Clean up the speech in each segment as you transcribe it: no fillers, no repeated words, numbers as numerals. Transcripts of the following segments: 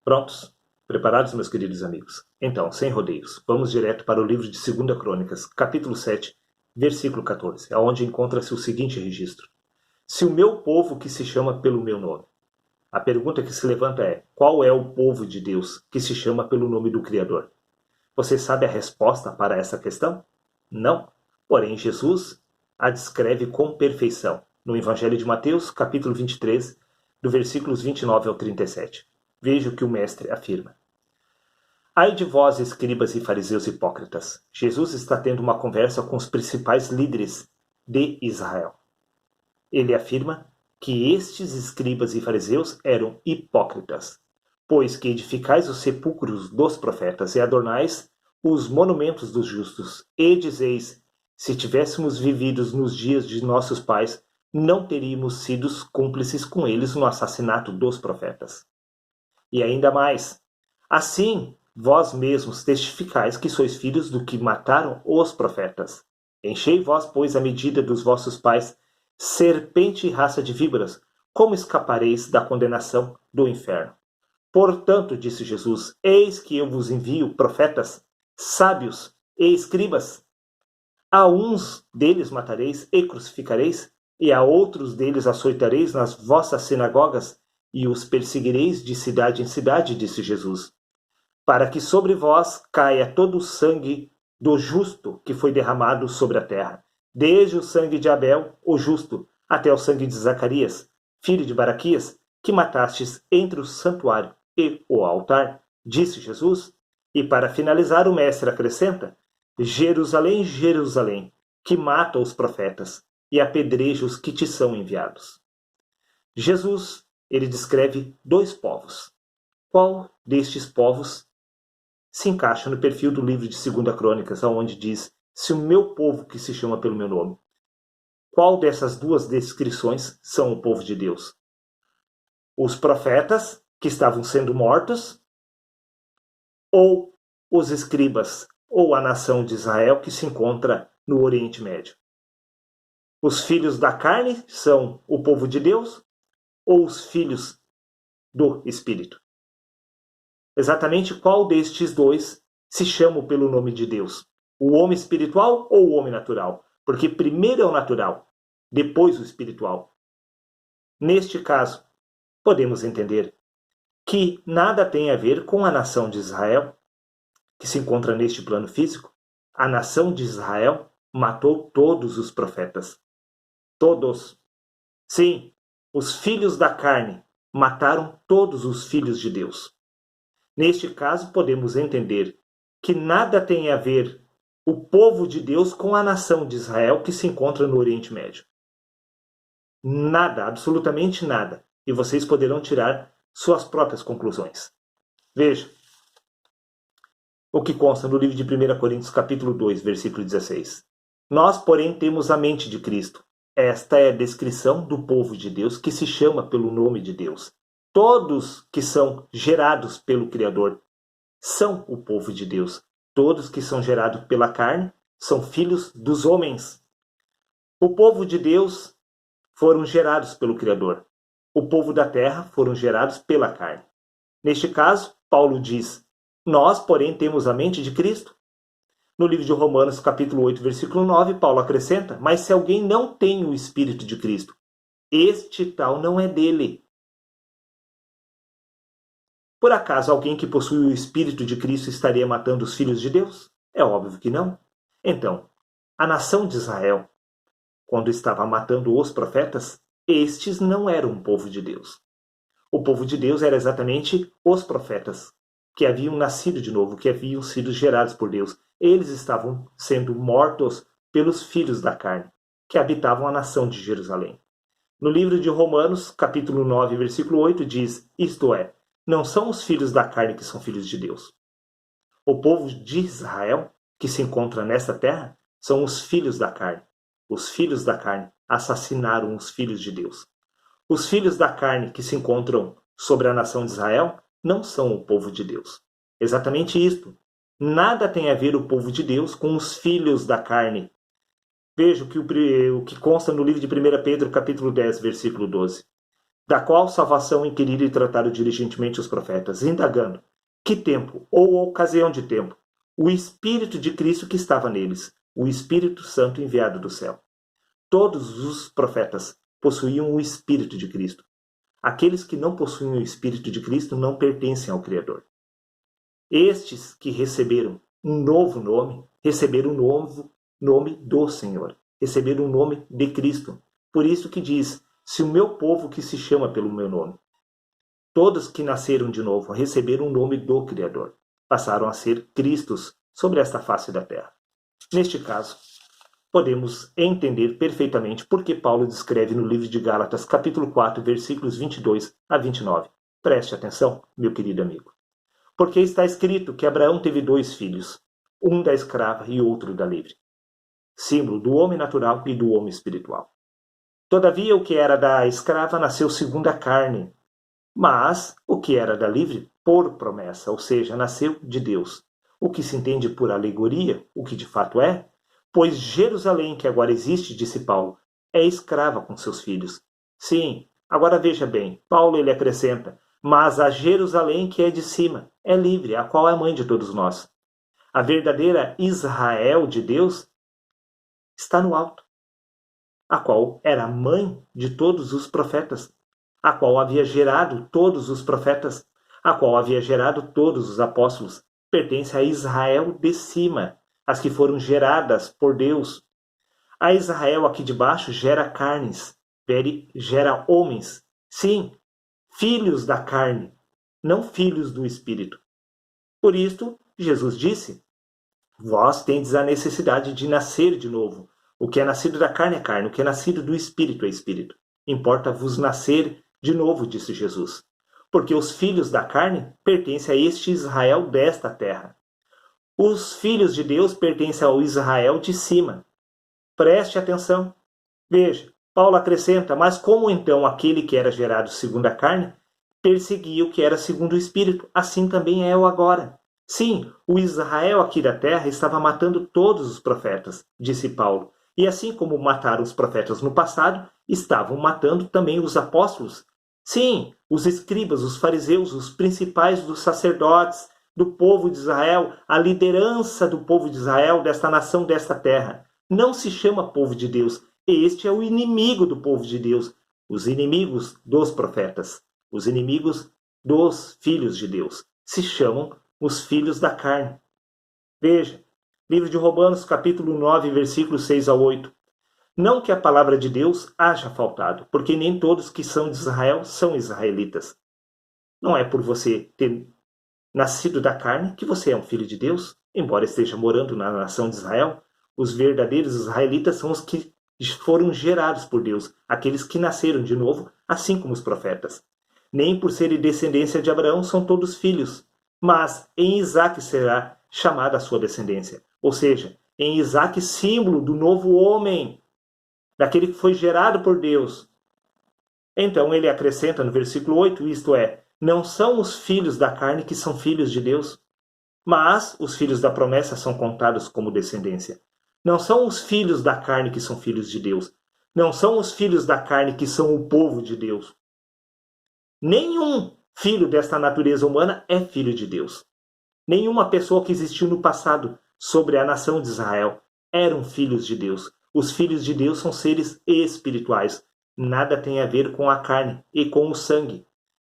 Prontos? Preparados, meus queridos amigos? Então, sem rodeios, vamos direto para o livro de 2 Crônicas, capítulo 7, versículo 14, onde encontra-se o seguinte registro. Se o meu povo que se chama pelo meu nome. A pergunta que se levanta é, qual é o povo de Deus que se chama pelo nome do Criador? Você sabe a resposta para essa questão? Não. Porém, Jesus a descreve com perfeição, no Evangelho de Mateus, capítulo 23, do versículos 29 ao 37. Veja o que o mestre afirma. Ai de vós, escribas e fariseus hipócritas! Jesus está tendo uma conversa com os principais líderes de Israel. Ele afirma que estes escribas e fariseus eram hipócritas, pois que edificais os sepulcros dos profetas e adornais os monumentos dos justos, e dizeis, se tivéssemos vivido nos dias de nossos pais, não teríamos sido cúmplices com eles no assassinato dos profetas. E ainda mais, assim vós mesmos testificais que sois filhos do que mataram os profetas. Enchei vós, pois, a medida dos vossos pais, serpente e raça de víboras, como escapareis da condenação do inferno? Portanto, disse Jesus, eis que eu vos envio profetas, sábios e escribas. A uns deles matareis e crucificareis, e a outros deles açoitareis nas vossas sinagogas, e os perseguireis de cidade em cidade, disse Jesus, para que sobre vós caia todo o sangue do justo que foi derramado sobre a terra, desde o sangue de Abel, o justo, até o sangue de Zacarias, filho de Baraquias, que matastes entre o santuário e o altar, disse Jesus. E para finalizar, o mestre acrescenta, Jerusalém, Jerusalém, que mata os profetas e apedreja os que te são enviados. Jesus, ele descreve dois povos. Qual destes povos se encaixa no perfil do livro de 2 Crônicas, onde diz, se o meu povo que se chama pelo meu nome? Qual dessas duas descrições são o povo de Deus? Os profetas que estavam sendo mortos ou os escribas ou a nação de Israel que se encontra no Oriente Médio? Os filhos da carne são o povo de Deus ou os filhos do Espírito? Exatamente qual destes dois se chama pelo nome de Deus? O homem espiritual ou o homem natural? Porque primeiro é o natural, depois o espiritual. Neste caso, podemos entender que nada tem a ver com a nação de Israel, que se encontra neste plano físico. A nação de Israel matou todos os profetas. Todos. Sim, os filhos da carne mataram todos os filhos de Deus. Neste caso, podemos entender que nada tem a ver o povo de Deus com a nação de Israel que se encontra no Oriente Médio. Nada, absolutamente nada. E vocês poderão tirar suas próprias conclusões. Veja o que consta no livro de 1 Coríntios, capítulo 2, versículo 16. Nós, porém, temos a mente de Cristo. Esta é a descrição do povo de Deus que se chama pelo nome de Deus. Todos que são gerados pelo Criador são o povo de Deus. Todos que são gerados pela carne são filhos dos homens. O povo de Deus foram gerados pelo Criador. O povo da terra foram gerados pela carne. Neste caso, Paulo diz, nós, porém, temos a mente de Cristo. No livro de Romanos, capítulo 8, versículo 9, Paulo acrescenta, mas se alguém não tem o Espírito de Cristo, este tal não é dele. Por acaso alguém que possui o Espírito de Cristo estaria matando os filhos de Deus? É óbvio que não. Então, a nação de Israel, quando estava matando os profetas, estes não eram um povo de Deus. O povo de Deus era exatamente os profetas, que haviam nascido de novo, que haviam sido gerados por Deus. Eles estavam sendo mortos pelos filhos da carne, que habitavam a nação de Jerusalém. No livro de Romanos, capítulo 9, versículo 8, diz, isto é, não são os filhos da carne que são filhos de Deus. O povo de Israel, que se encontra nesta terra, são os filhos da carne. Os filhos da carne assassinaram os filhos de Deus. Os filhos da carne que se encontram sobre a nação de Israel não são o povo de Deus. Exatamente isto. Nada tem a ver o povo de Deus com os filhos da carne. Veja o que consta no livro de 1 Pedro, capítulo 10, versículo 12. da qual salvação inquiriram e trataram diligentemente os profetas, indagando que tempo ou ocasião de tempo o Espírito de Cristo que estava neles, o Espírito Santo enviado do céu. Todos os profetas possuíam o Espírito de Cristo. Aqueles que não possuem o Espírito de Cristo não pertencem ao Criador. Estes que receberam um novo nome, receberam um novo nome do Senhor, receberam o nome de Cristo. Por isso que diz, se o meu povo que se chama pelo meu nome, todos que nasceram de novo receberam o nome do Criador, passaram a ser Cristos sobre esta face da terra. Neste caso, podemos entender perfeitamente por que Paulo descreve no livro de Gálatas, capítulo 4, versículos 22 a 29. Preste atenção, meu querido amigo. Porque está escrito que Abraão teve 2 filhos, um da escrava e outro da livre. Símbolo do homem natural e do homem espiritual. Todavia, o que era da escrava nasceu segundo a carne, mas o que era da livre, por promessa, ou seja, nasceu de Deus. O que se entende por alegoria, o que de fato é, pois Jerusalém, que agora existe, disse Paulo, é escrava com seus filhos. Sim, agora veja bem, Paulo ele acrescenta, mas a Jerusalém que é de cima, é livre, a qual é a mãe de todos nós. A verdadeira Israel de Deus está no alto, a qual era a mãe de todos os profetas, a qual havia gerado todos os profetas, a qual havia gerado todos os apóstolos, pertence a Israel de cima, as que foram geradas por Deus. A Israel aqui de baixo gera carnes, gera homens. Sim, filhos da carne, não filhos do Espírito. Por isto, Jesus disse, vós tendes a necessidade de nascer de novo. O que é nascido da carne é carne, o que é nascido do Espírito é Espírito. Importa-vos nascer de novo, disse Jesus. Porque os filhos da carne pertencem a este Israel desta terra. Os filhos de Deus pertencem ao Israel de cima. Preste atenção. Veja, Paulo acrescenta, mas como então aquele que era gerado segundo a carne perseguia o que era segundo o Espírito, assim também é eu agora. Sim, o Israel aqui da terra estava matando todos os profetas, disse Paulo. E assim como mataram os profetas no passado, estavam matando também os apóstolos. Sim, os escribas, os fariseus, os principais dos sacerdotes, do povo de Israel, a liderança do povo de Israel, desta nação, desta terra. Não se chama povo de Deus. Este é o inimigo do povo de Deus. Os inimigos dos profetas. Os inimigos dos filhos de Deus. Se chamam os filhos da carne. Veja, livro de Romanos, capítulo 9, versículos 6 a 8. Não que a palavra de Deus haja faltado, porque nem todos que são de Israel são israelitas. Não é por você ter nascido da carne que você é um filho de Deus, embora esteja morando na nação de Israel. Os verdadeiros israelitas são os que foram gerados por Deus, aqueles que nasceram de novo, assim como os profetas. Nem por serem descendência de Abraão são todos filhos, mas em Isaque será chamada a sua descendência. Ou seja, em Isaque, símbolo do novo homem, daquele que foi gerado por Deus. Então ele acrescenta no versículo 8, isto é, não são os filhos da carne que são filhos de Deus, mas os filhos da promessa são contados como descendência. Não são os filhos da carne que são filhos de Deus. Não são os filhos da carne que são o povo de Deus. Nenhum filho desta natureza humana é filho de Deus. Nenhuma pessoa que existiu no passado sobre a nação de Israel eram filhos de Deus. Os filhos de Deus são seres espirituais. Nada tem a ver com a carne e com o sangue.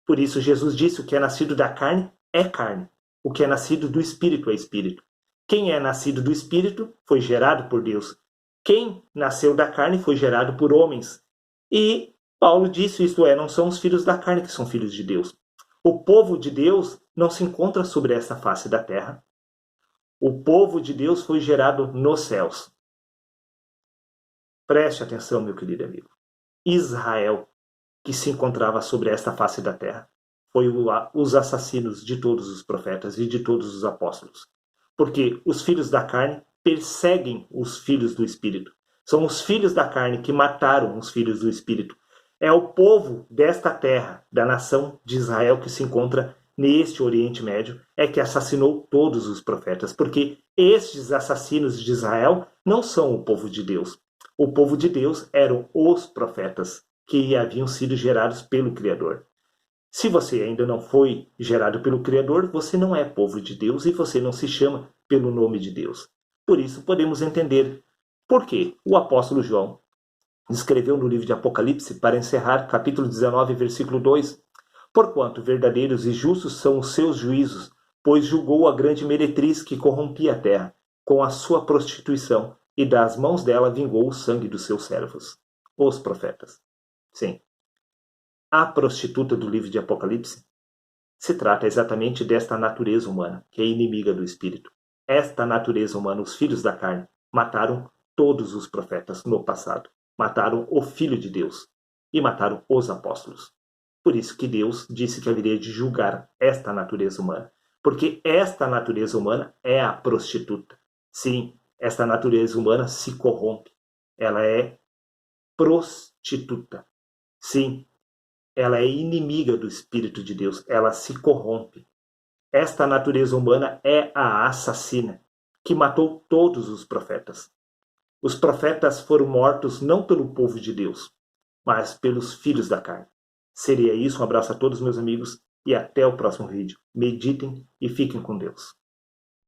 Por isso Jesus disse, o que é nascido da carne é carne. O que é nascido do Espírito é Espírito. Quem é nascido do Espírito foi gerado por Deus. Quem nasceu da carne foi gerado por homens. E Paulo disse, isto é, não são os filhos da carne que são filhos de Deus. O povo de Deus não se encontra sobre essa face da terra. O povo de Deus foi gerado nos céus. Preste atenção, meu querido amigo. Israel, que se encontrava sobre esta face da terra, foi os assassinos de todos os profetas e de todos os apóstolos. Porque os filhos da carne perseguem os filhos do Espírito. São os filhos da carne que mataram os filhos do Espírito. É o povo desta terra, da nação de Israel, que se encontra neste Oriente Médio, é que assassinou todos os profetas. Porque estes assassinos de Israel não são o povo de Deus. O povo de Deus eram os profetas. que haviam sido gerados pelo Criador. Se você ainda não foi gerado pelo Criador, você não é povo de Deus e você não se chama pelo nome de Deus. Por isso, podemos entender por que o apóstolo João escreveu no livro de Apocalipse, para encerrar, capítulo 19, versículo 2, porquanto verdadeiros e justos são os seus juízos, pois julgou a grande meretriz que corrompia a terra, com a sua prostituição, e das mãos dela vingou o sangue dos seus servos, os profetas. Sim. A prostituta do livro de Apocalipse se trata exatamente desta natureza humana, que é inimiga do Espírito. Esta natureza humana, os filhos da carne, mataram todos os profetas no passado. Mataram o Filho de Deus e mataram os apóstolos. Por isso que Deus disse que haveria de julgar esta natureza humana. Porque esta natureza humana é a prostituta. Sim, esta natureza humana se corrompe. Ela é prostituta. Sim, ela é inimiga do Espírito de Deus. Ela se corrompe. Esta natureza humana é a assassina, que matou todos os profetas. Os profetas foram mortos não pelo povo de Deus, mas pelos filhos da carne. Seria isso. Um abraço a todos, meus amigos, e até o próximo vídeo. Meditem e fiquem com Deus.